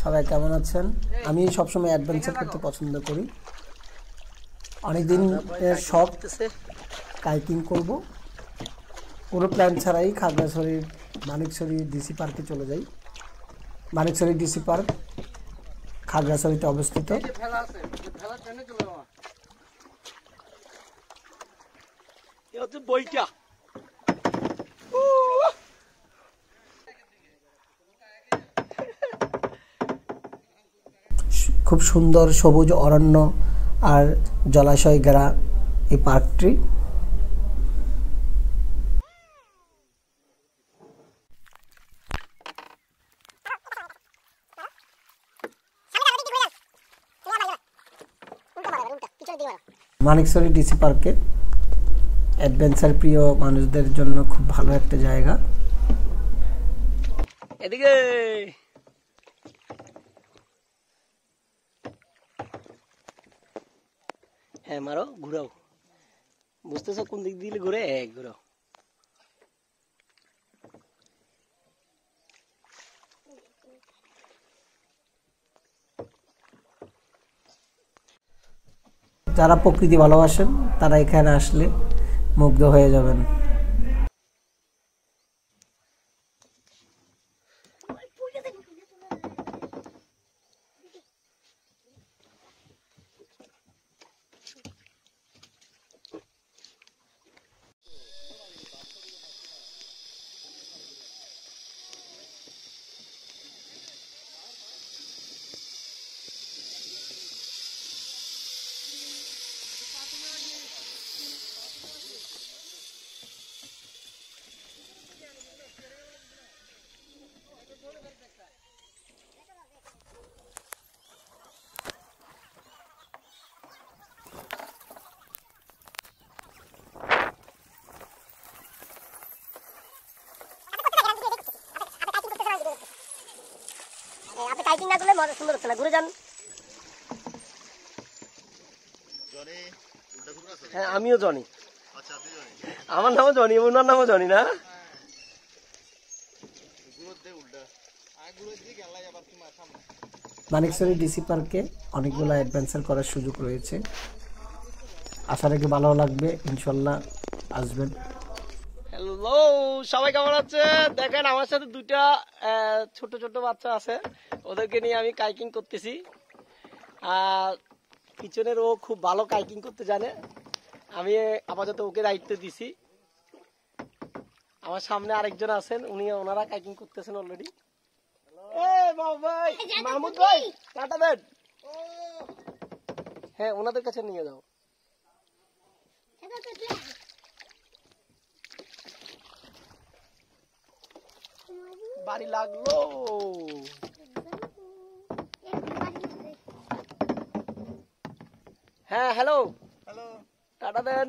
সবাই কেমন আছেন? আমি সবসময় অ্যাডভেঞ্চার করতে পছন্দ করি। অনেকদিন শখ কাইকিং করব। কোনো প্ল্যান ছাড়াই খাগড়াছড়ির মানিকছড়ি ডিসি পার্কে চলে যাই। মানিকছড়ি ডিসি পার্ক খাগড়াছড়িতে অবস্থিত। বইটা খুব সুন্দর সবুজ অরণ্য আর জলাশয় ঘেরা এই পার্কটি। মানিকছড়ি ডিসি পার্কে অ্যাডভেঞ্চার প্রিয় মানুষদের জন্য খুব ভালো একটা জায়গা। এদিকে হ্যাঁ মারো, ঘুরাও। বুঝতেছো কোন দিক দিলে ঘুরে? ঘুরাও। যারা প্রকৃতি ভালোবাসেন তারা এখানে আসলে মুগ্ধ হয়ে যাবেন। আপনি কাইটিং না করলে মজা সুন্দর হচ্ছে না, ঘুরে যান। হ্যাঁ আমিও জনি। আমার নামও জনি, ওনার নামও জনি না। মানিকছড়ি ডিসি পার্কে অনেকগুলো অ্যাডভেঞ্চার করার সুযোগ রয়েছে। আশা রাখি ভালো লাগবে, ইনশাল্লাহ আসবেন। হ্যালো, সবাই কেমন আছে? দেখেন আমার সাথে দুইটা ছোট ছোট বাচ্চা আছে, ওদেরকে নিয়ে আমি কাইকিং করতেছি। আর পিছনের ও খুব ভালো কাইকিং করতে জানে। আমি আপাতত ওকে দায়িত্ব দিছি। আমার সামনে আরেকজন আছেন, ওনারা কাইকিং করতেছেন অলরেডি। মাহমুদ ভাই টাটা দেন। হ্যাঁ ওনাদের কাছে নিয়ে যাও। বাড়ি লাগলো। হ্যাঁ হ্যালো, টাটা দেন।